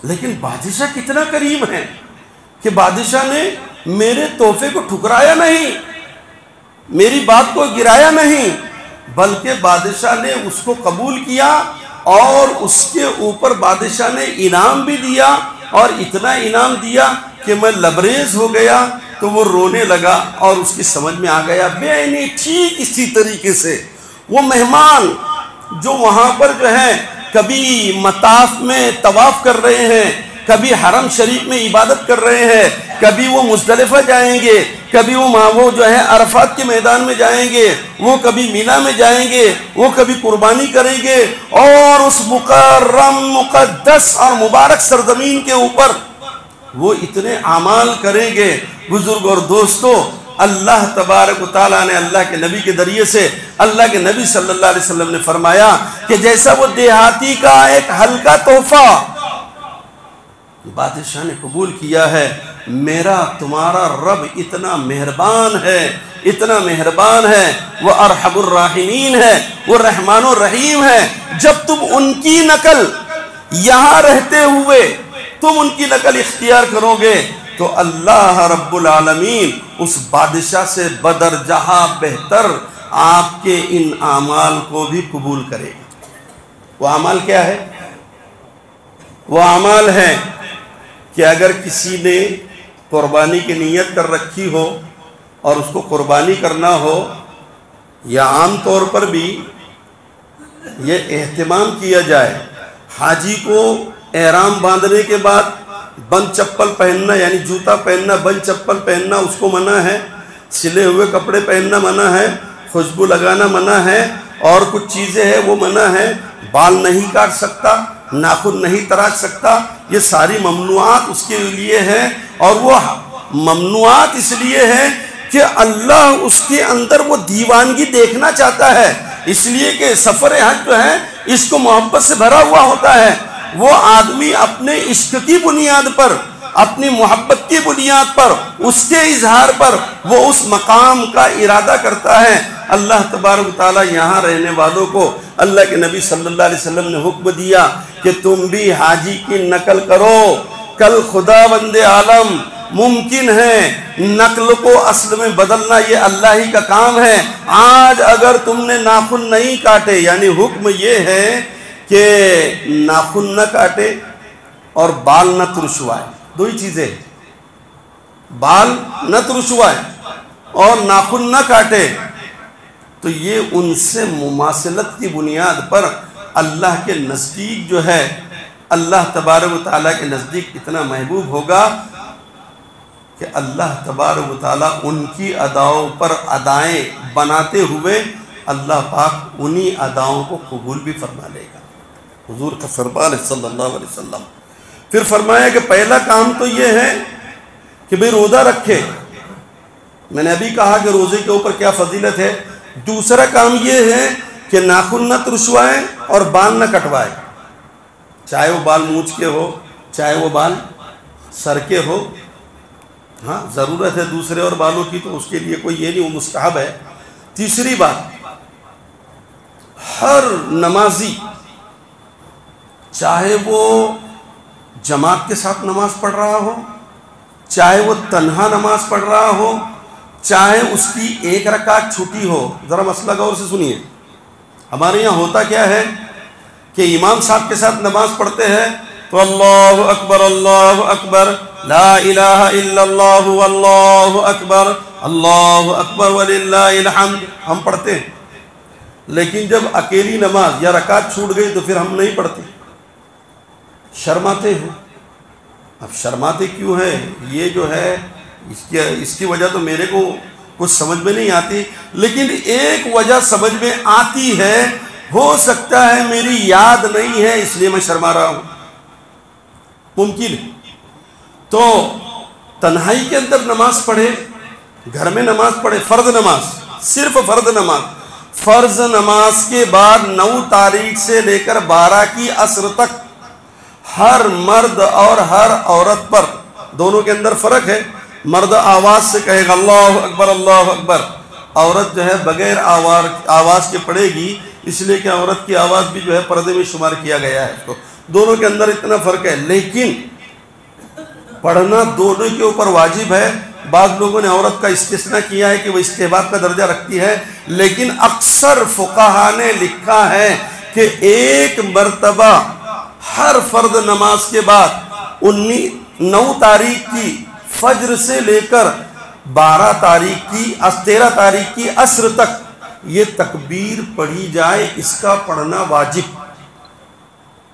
S2: لیکن بادشاہ کتنا کریم ہے کہ بادشاہ نے میرے تحفے کو ٹھکرایا نہیں، میری بات کو گرایا نہیں، بلکہ بادشاہ نے اس کو قبول کیا، اور اس کے اوپر بادشاہ نے انعام بھی دیا، اور اتنا انعام دیا کہ میں لبریز ہو گیا۔ تو وہ رونے لگا اور اس کی سمجھ میں آ گیا بے ٹھیک اسی طریقے سے وہ مہمان جو وہاں پر جو ہے کبھی مطاف میں طواف کر رہے ہیں، کبھی حرم شریف میں عبادت کر رہے ہیں، کبھی وہ مزدلفہ جائیں گے، کبھی وہ جو ہے عرفات کے میدان میں جائیں گے، وہ کبھی مینا میں جائیں گے، وہ کبھی قربانی کریں گے، اور اس مکرم مقدس اور مبارک سرزمین کے اوپر وہ اتنے اعمال کریں گے۔ بزرگ اور دوستو، اللہ تبارک و تعالیٰ نے اللہ کے نبی کے ذریعے سے، اللہ کے نبی صلی اللہ علیہ وسلم نے فرمایا کہ جیسا وہ دیہاتی کا ایک ہلکا تحفہ بادشاہ نے قبول کیا ہے، میرا تمہارا رب اتنا مہربان ہے، اتنا مہربان ہے، وہ ارحم الراحمین ہے، وہ رحمان الرحیم ہے۔ جب تم ان کی نقل یہاں رہتے ہوئے تم ان کی نقل اختیار کرو گے تو اللہ رب العالمین اس بادشاہ سے بدر جہاں بہتر آپ کے ان اعمال کو بھی قبول کرے گا۔ وہ اعمال کیا ہے؟ وہ اعمال ہے کہ اگر کسی نے قربانی کی نیت کر رکھی ہو اور اس کو قربانی کرنا ہو، یا عام طور پر بھی یہ اہتمام کیا جائے، حاجی کو احرام باندھنے کے بعد بند چپل پہننا، یعنی جوتا پہننا، بند چپل پہننا اس کو منع ہے، سلے ہوئے کپڑے پہننا منع ہے، خوشبو لگانا منع ہے، اور کچھ چیزیں ہیں وہ منع ہے، بال نہیں کاٹ سکتا، ناخن نہیں تراش سکتا، یہ ساری ممنوعات اس کے لیے ہیں، اور وہ ممنوعات اس لیے ہیں کہ اللہ اس کے اندر وہ دیوانگی دیکھنا چاہتا ہے، اس لیے کہ سفر حج جو ہے اس کو محبت سے بھرا ہوا ہوتا ہے۔ وہ آدمی اپنے عشق کی بنیاد پر، اپنی محبت کی بنیاد پر، اس کے اظہار پر وہ اس مقام کا ارادہ کرتا ہے۔ اللہ تبارک و تعالیٰ یہاں رہنے والوں کو، اللہ کے نبی صلی اللہ علیہ وسلم نے حکم دیا کہ تم بھی حاجی کی نقل کرو، کل خدا بند عالم ممکن ہے نقل کو اصل میں بدلنا، یہ اللہ ہی کا کام ہے۔ آج اگر تم نے ناخن نہیں کاٹے، یعنی حکم یہ ہے کہ ناخن نہ کاٹے اور بال نہ ترشوائے، دو ہی چیزیں، بال نہ ترشوائے اور ناخن نہ کاٹے، تو یہ ان سے مماثلت کی بنیاد پر اللہ کے نزدیک جو ہے، اللہ تبارک و تعالیٰ کے نزدیک اتنا محبوب ہوگا کہ اللہ تبارک و تعالیٰ ان کی اداؤں پر ادائیں بناتے ہوئے اللہ پاک انہی اداؤں کو قبول بھی فرما لے گا۔ حضور کا فرمان ہے صلی اللہ علیہ وسلم۔ پھر فرمایا کہ پہلا کام تو یہ ہے کہ بھئی روزہ رکھے، میں نے ابھی کہا کہ روزے کے اوپر کیا فضیلت ہے۔ دوسرا کام یہ ہے کہ ناخن نہ ترشوائے اور بال نہ کٹوائے، چاہے وہ بال مونچھ کے ہو، چاہے وہ بال سر کے ہو، ہاں ضرورت ہے دوسرے اور بالوں کی تو اس کے لیے کوئی یہ نہیں، وہ مستحب ہے۔ تیسری بات، ہر نمازی چاہے وہ جماعت کے ساتھ نماز پڑھ رہا ہو، چاہے وہ تنہا نماز پڑھ رہا ہو، چاہے اس کی ایک رکعت چھوٹی ہو، ذرا مسئلہ غور سے سنیے۔ ہمارے یہاں ہوتا کیا ہے کہ امام صاحب کے ساتھ نماز پڑھتے ہیں تو اللہ اکبر لا الہ الا اللہ واللہ اکبر وللہ الحمد ہم پڑھتے ہیں، لیکن جب اکیلی نماز یا رکعت چھوٹ گئی تو پھر ہم نہیں پڑھتے، شرماتے ہیں۔ اب شرماتے کیوں ہیں؟ یہ جو ہے اس کی وجہ تو میرے کو کچھ سمجھ میں نہیں آتی، لیکن ایک وجہ سمجھ میں آتی ہے، ہو سکتا ہے میری یاد نہیں ہے اس لیے میں شرما رہا ہوں، ممکن ہے۔ تو تنہائی کے اندر نماز پڑھے، گھر میں نماز پڑھے، فرض نماز، صرف فرض نماز، فرض نماز کے بعد 9 تاریخ سے لے کر 12 کی عصر تک ہر مرد اور ہر عورت پر، دونوں کے اندر فرق ہے، مرد آواز سے کہے گا اللہ اکبر اللہ اکبر، عورت جو ہے بغیر آواز کے پڑھے گی، اس لیے کہ عورت کی آواز بھی جو ہے پردے میں شمار کیا گیا ہے اس کو، دونوں کے اندر اتنا فرق ہے، لیکن پڑھنا دونوں کے اوپر واجب ہے۔ بعض لوگوں نے عورت کا استثناء کیا ہے کہ وہ استحباب کا درجہ رکھتی ہے، لیکن اکثر فقہا نے لکھا ہے کہ ایک مرتبہ ہر فرض نماز کے بعد 9 تاریخ کی فجر سے لے کر 13 تاریخ کی عصر تک یہ تکبیر پڑھی جائے، اس کا پڑھنا واجب۔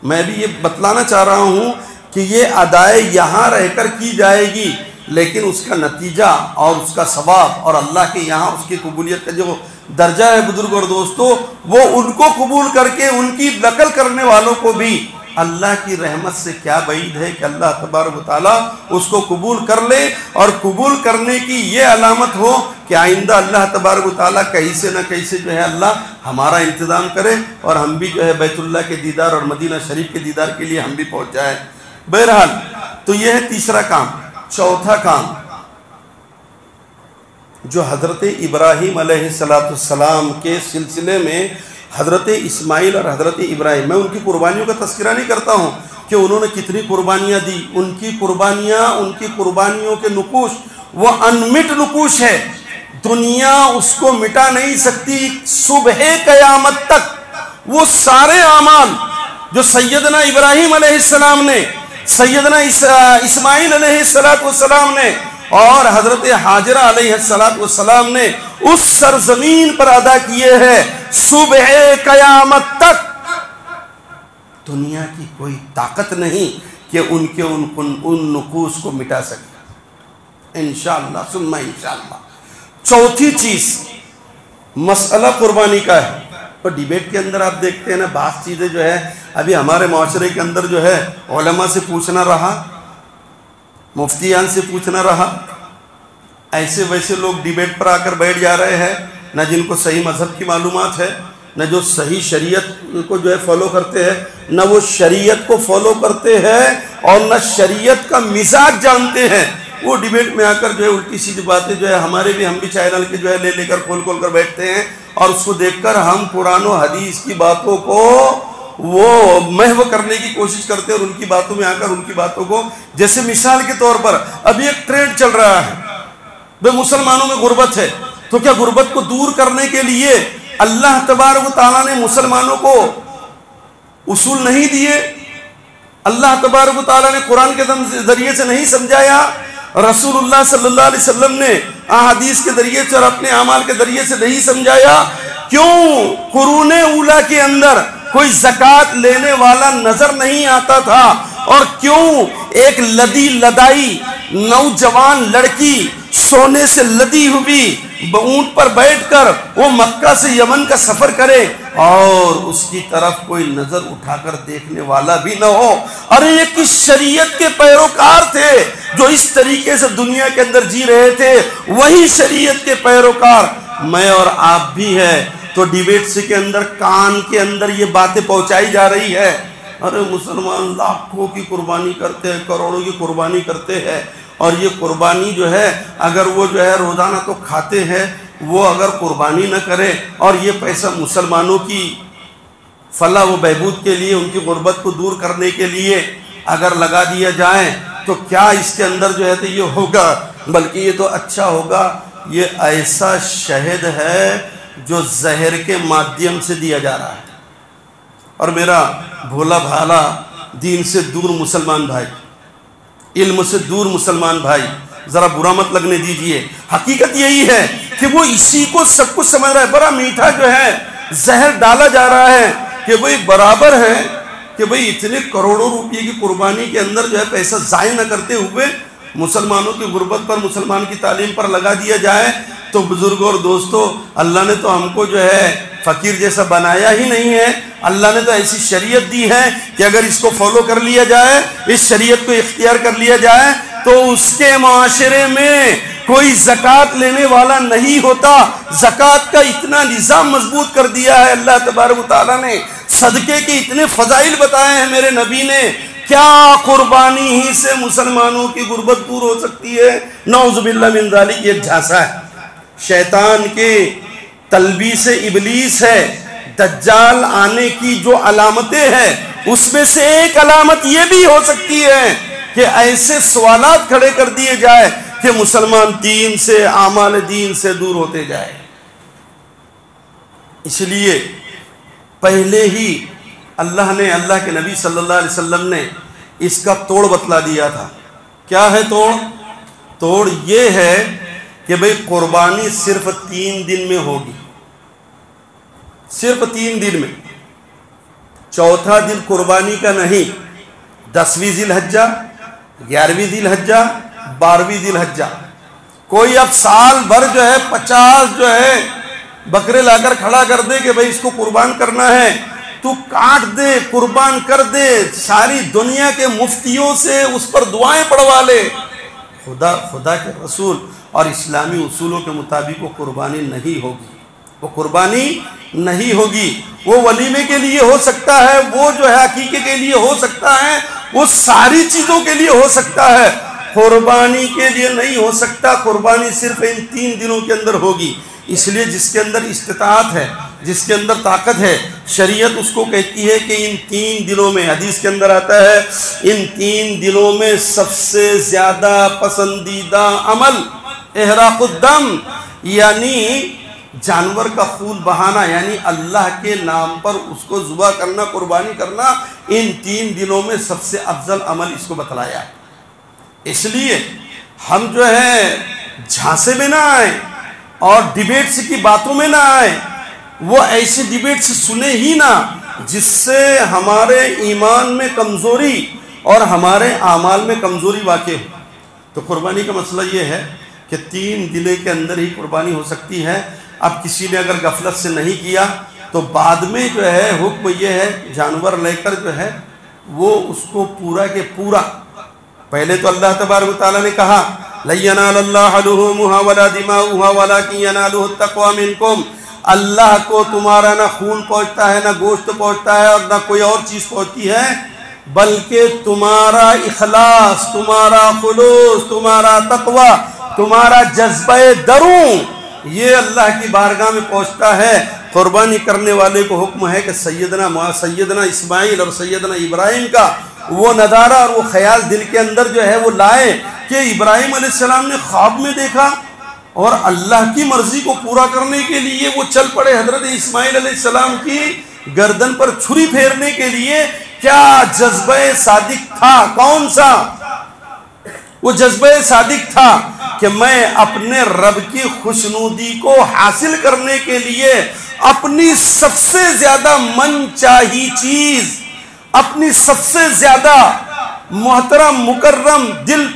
S2: میں بھی یہ بتلانا چاہ رہا ہوں کہ یہ ادائے یہاں رہ کر کی جائے گی، لیکن اس کا نتیجہ اور اس کا ثواب اور اللہ کے یہاں اس کی قبولیت کا جو درجہ ہے بزرگ اور دوستو، وہ ان کو قبول کر کے ان کی نقل کرنے والوں کو بھی اللہ کی رحمت سے کیا بعید ہے کہ اللہ تبارک و تعالیٰ اس کو قبول کر لے، اور قبول کرنے کی یہ علامت ہو کہ آئندہ اللہ تبارک و تعالیٰ کہیں سے نہ کہیں سے جو ہے اللہ ہمارا انتظام کرے اور ہم بھی جو ہے بیت اللہ کے دیدار اور مدینہ شریف کے دیدار کے لیے ہم بھی پہنچ جائیں۔ بہرحال تو یہ ہے تیسرا کام۔ چوتھا کام جو حضرت ابراہیم علیہ السلام کے سلسلے میں حضرت اسماعیل اور حضرت ابراہیم، میں ان کی قربانیوں کا تذکرہ نہیں کرتا ہوں کہ انہوں نے کتنی قربانیاں دی، ان کی قربانیوں کے نقوش وہ انمٹ نقوش ہے، دنیا اس کو مٹا نہیں سکتی صبح قیامت تک۔ وہ سارے اعمال جو سیدنا ابراہیم علیہ السلام نے، سیدنا اسماعیل علیہ السلام نے اور حضرت حاجرہ علیہ السلام نے اس سرزمین پر ادا کیے ہیں صبح قیامت تک دنیا کی کوئی طاقت نہیں کہ ان کے ان نقوش کو مٹا سکے انشاءاللہ ثم انشاءاللہ۔ چوتھی چیز مسئلہ قربانی کا ہے، اور ڈیبیٹ کے اندر آپ دیکھتے ہیں نا بعض چیزیں جو ہے ابھی ہمارے معاشرے کے اندر جو ہے علماء سے پوچھنا رہا، مفتیان سے پوچھنا رہا، ایسے ویسے لوگ ڈیبیٹ پر آ کر بیٹھ جا رہے ہیں، نہ جن کو صحیح مذہب کی معلومات ہے، نہ جو صحیح شریعت کو جو ہے فالو کرتے ہیں، نہ وہ شریعت کو فالو کرتے ہیں اور نہ شریعت کا مزاج جانتے ہیں۔ وہ ڈیبیٹ میں آ کر جو ہے الٹی سیدھی باتیں جو ہے ہم بھی چینل کے جو ہے لے کر کھول کر بیٹھتے ہیں، اور اس کو دیکھ کر ہم قرآن و حدیث کی باتوں کو وہ محو کرنے کی کوشش کرتے ہیں، اور ان کی باتوں میں آ کر ان کی باتوں کو، جیسے مثال کے طور پر ابھی ایک ٹرینڈ چل رہا ہے بے مسلمانوں میں غربت ہے، تو کیا غربت کو دور کرنے کے لیے اللہ تبارک و تعالیٰ نے مسلمانوں کو اصول نہیں دیے؟ اللہ تبارک و تعالیٰ نے قرآن کے ذریعے سے نہیں سمجھایا؟ رسول اللہ صلی اللہ علیہ وسلم نے احادیث کے ذریعے سے اور اپنے اعمال کے ذریعے سے نہیں سمجھایا؟ کیوں قرون اولیٰ کے اندر کوئی زکوٰۃ لینے والا نظر نہیں آتا تھا؟ اور کیوں ایک لدی لدائی نوجوان لڑکی سونے سے لدی ہوئی اونٹ پر بیٹھ کر وہ مکہ سے یمن کا سفر کرے اور اس کی طرف کوئی نظر اٹھا کر دیکھنے والا بھی نہ ہو؟ ارے یہ کس شریعت کے پیروکار تھے جو اس طریقے سے دنیا کے اندر جی رہے تھے؟ وہی شریعت کے پیروکار میں اور آپ بھی ہے۔ تو ڈیبیٹس کے اندر کان کے اندر یہ باتیں پہنچائی جا رہی ہے، ارے مسلمان لاکھوں کی قربانی کرتے ہیں، کروڑوں کی قربانی کرتے ہیں، اور یہ قربانی جو ہے اگر وہ جو ہے روزانہ تو کھاتے ہیں، وہ اگر قربانی نہ کرے اور یہ پیسہ مسلمانوں کی فلاح و بہبود کے لیے، ان کی غربت کو دور کرنے کے لیے اگر لگا دیا جائے تو کیا اس کے اندر جو ہے تو یہ ہوگا؟ بلکہ یہ تو اچھا ہوگا، یہ ایسا شہد ہے جو زہر کے مادھیم سے دیا جا رہا ہے۔ اور میرا بھولا بھالا دین سے دور مسلمان بھائی، علم سے دور مسلمان بھائی، ذرا برا مت لگنے دیجئے، حقیقت یہی ہے کہ وہ اسی کو سب کچھ سمجھ رہا ہے۔ بڑا میٹھا جو ہے زہر ڈالا جا رہا ہے کہ بھئی برابر ہے کہ بھئی اتنے کروڑوں روپے کی قربانی کے اندر جو ہے پیسہ ضائع نہ کرتے ہوئے مسلمانوں کی غربت پر، مسلمان کی تعلیم پر لگا دیا جائے۔ تو بزرگوں اور دوستو، اللہ نے تو ہم کو جو ہے فقیر جیسا بنایا ہی نہیں ہے، اللہ نے تو ایسی شریعت دی ہے کہ اگر اس کو فالو کر لیا جائے، اس شریعت کو اختیار کر لیا جائے تو اس کے معاشرے میں کوئی زکوٰۃ لینے والا نہیں ہوتا۔ زکوٰۃ کا اتنا نظام مضبوط کر دیا ہے اللہ تبارک و تعالیٰ نے، صدقے کے اتنے فضائل بتائے ہیں میرے نبی نے۔ کیا قربانی ہی سے مسلمانوں کی غربت دور ہو سکتی ہے؟ نعوذ باللہ من ذالک، یہ جھانسا ہے، شیطان کے تلبیس ابلیس ہے۔ دجال آنے کی جو علامتیں ہیں اس میں سے ایک علامت یہ بھی ہو سکتی ہے کہ ایسے سوالات کھڑے کر دیے جائے کہ مسلمان دین سے، اعمال دین سے دور ہوتے جائے۔ اس لیے پہلے ہی اللہ نے، اللہ کے نبی صلی اللہ علیہ وسلم نے اس کا توڑ بتلا دیا تھا۔ کیا ہے توڑ؟ توڑ یہ ہے کہ بھئی قربانی صرف 3 دن میں ہوگی، صرف 3 دن میں۔ چوتھا دن قربانی کا نہیں، 10ویں ذی الحجہ، 11ویں ذی الحجہ، 12ویں ذی الحجہ۔ کوئی اب سال بھر جو ہے 50 جو ہے بکرے لا کر کھڑا کر دے کہ بھئی اس کو قربان کرنا ہے، تو کاٹ دے، قربان کر دے، ساری دنیا کے مفتیوں سے اس پر دعائیں پڑھوا لے، خدا کے رسول اور اسلامی اصولوں کے مطابق وہ قربانی نہیں ہوگی، وہ قربانی نہیں ہوگی۔ وہ ولیمے کے لیے ہو سکتا ہے، وہ جو ہے عقیقے کے لیے ہو سکتا ہے، وہ ساری چیزوں کے لیے ہو سکتا ہے، قربانی کے لیے نہیں ہو سکتا۔ قربانی صرف ان 3 دنوں کے اندر ہوگی۔ اس لیے جس کے اندر استطاعت ہے، جس کے اندر طاقت ہے، شریعت اس کو کہتی ہے کہ ان 3 دنوں میں، حدیث کے اندر آتا ہے، ان 3 دنوں میں سب سے زیادہ پسندیدہ عمل احراق الدم، یعنی جانور کا خون بہانا، یعنی اللہ کے نام پر اس کو ذبح کرنا، قربانی کرنا، ان 3 دنوں میں سب سے افضل عمل اس کو بتلایا ہے۔ اس لیے ہم جو ہے جھانسے میں نہ آئیں اور ڈیبیٹس کی باتوں میں نہ آئیں، وہ ایسی ڈیبیٹس سنیں ہی نہ جس سے ہمارے ایمان میں کمزوری اور ہمارے اعمال میں کمزوری واقع ہو۔ تو قربانی کا مسئلہ یہ ہے کہ 3 دن کے اندر ہی قربانی ہو سکتی ہے۔ اب کسی نے اگر غفلت سے نہیں کیا تو بعد میں جو ہے حکم یہ ہے جانور لے کر جو ہے وہ اس کو پورا کے پورا، پہلے تو اللہ تبارک و تعالیٰ نے کہا لَن يَنَالَ اللَّهَ لُحُومُهَا وَلَا دِمَاؤُهَا وَلَكِنْ يَنَالُهُ التَّقْوَىٰ مِنكُمْ، اللہ کو تمہارا نہ خون پہنچتا ہے، نہ گوشت پہنچتا ہے اور نہ کوئی اور چیز پہنچتی ہے، بلکہ تمہارا اخلاص، تمہارا خلوص، تمہارا تقویٰ، تمہارا جذبہ دروں یہ اللہ کی بارگاہ میں پہنچتا ہے۔ قربانی کرنے والے کو حکم ہے کہ سیدنا اسماعیل اور سیدنا ابراہیم کا وہ نظارہ اور وہ خیال دل کے اندر جو ہے وہ لائے کہ ابراہیم علیہ السلام نے خواب میں دیکھا اور اللہ کی مرضی کو پورا کرنے کے لیے وہ چل پڑے حضرت اسماعیل علیہ السلام کی گردن پر چھری پھیرنے کے لیے۔ کیا جذبہ صادق تھا؟ کون سا؟ وہ جذبہ صادق تھا کہ میں اپنے رب کی خوشنودی کو حاصل کرنے کے لیے اپنی سب سے زیادہ من چاہی چیز، اپنی سب سے زیادہ محترم مکرم دل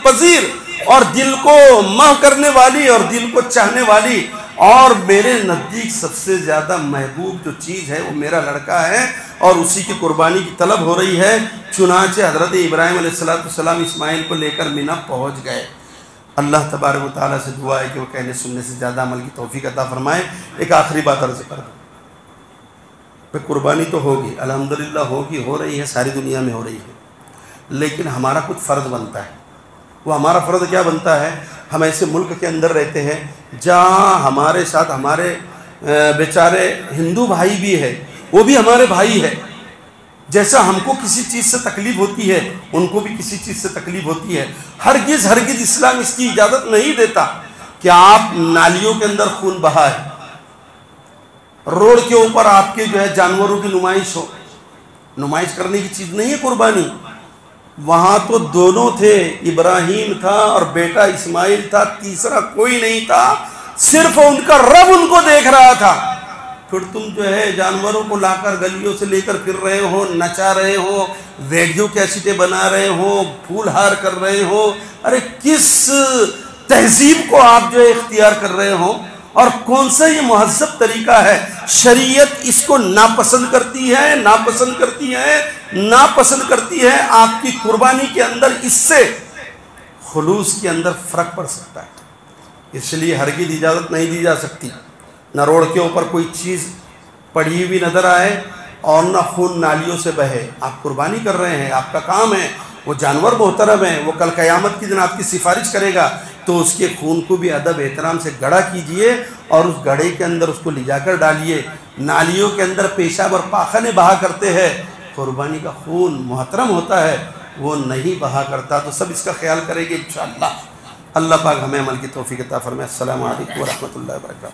S2: پذیر اور دل کو مہ کرنے والی اور دل کو چاہنے والی اور میرے نزدیک سب سے زیادہ محبوب جو چیز ہے وہ میرا لڑکا ہے اور اسی کی قربانی کی طلب ہو رہی ہے۔ چنانچہ حضرت ابراہیم علیہ السلام اسماعیل کو لے کر مینا پہنچ گئے۔ اللہ تبارک و تعالیٰ سے دعا ہے کہ وہ کہنے سننے سے زیادہ عمل کی توفیق عطا فرمائے۔ ایک آخری بات عرض کر دوں، قربانی تو ہوگی، الحمدللہ ہوگی، ہو رہی ہے، ساری دنیا میں ہو رہی ہے، لیکن ہمارا کچھ فرض بنتا ہے۔ وہ ہمارا فرض کیا بنتا ہے؟ ہم ایسے ملک کے اندر رہتے ہیں جہاں ہمارے ساتھ ہمارے بیچارے ہندو بھائی بھی ہے، وہ بھی ہمارے بھائی ہے۔ جیسا ہم کو کسی چیز سے تکلیف ہوتی ہے ان کو بھی کسی چیز سے تکلیف ہوتی ہے۔ ہرگز اسلام اس کی اجازت نہیں دیتا کہ آپ نالیوں کے اندر خون بہائے، روڈ کے اوپر آپ کے جو ہے جانوروں کی نمائش ہو۔ نمائش کرنے کی چیز نہیں ہے قربانی۔ وہاں تو دونوں تھے، ابراہیم تھا اور بیٹا اسماعیل تھا، تیسرا کوئی نہیں تھا، صرف ان کا رب ان کو دیکھ رہا تھا۔ پھر تم جو ہے جانوروں کو لا کر گلیوں سے لے کر پھر رہے ہو، نچا رہے ہو، ویڈیو کیسٹیں بنا رہے ہو، پھول ہار کر رہے ہو، ارے کس تہذیب کو آپ جو ہے اختیار کر رہے ہو اور کون سا یہ مہذب طریقہ ہے؟ شریعت اس کو ناپسند کرتی ہے، ناپسند کرتی ہے۔ آپ کی قربانی کے اندر اس سے خلوص کے اندر فرق پڑ سکتا ہے، اس لیے ہرگز اجازت نہیں دی جا سکتی۔ نہ روڈ کے اوپر کوئی چیز پڑی ہوئی نظر آئے اور نہ خون نالیوں سے بہے۔ آپ قربانی کر رہے ہیں، آپ کا کام ہے، وہ جانور محترم ہے، وہ کل قیامت کے دن آپ کی سفارش کرے گا، تو اس کے خون کو بھی ادب احترام سے گڑھا کیجئے اور اس گڑھے کے اندر اس کو لے جا کر ڈالیے۔ نالیوں کے اندر پیشاب اور پاخانے بہا کرتے ہیں، قربانی کا خون محترم ہوتا ہے، وہ نہیں بہا کرتا۔ تو سب اس کا خیال کریں گے انشاءاللہ۔ اللہ پاک ہمیں عمل کی توفیق عطا فرمائے۔ السلام علیکم ورحمۃ اللہ وبرکاتہ۔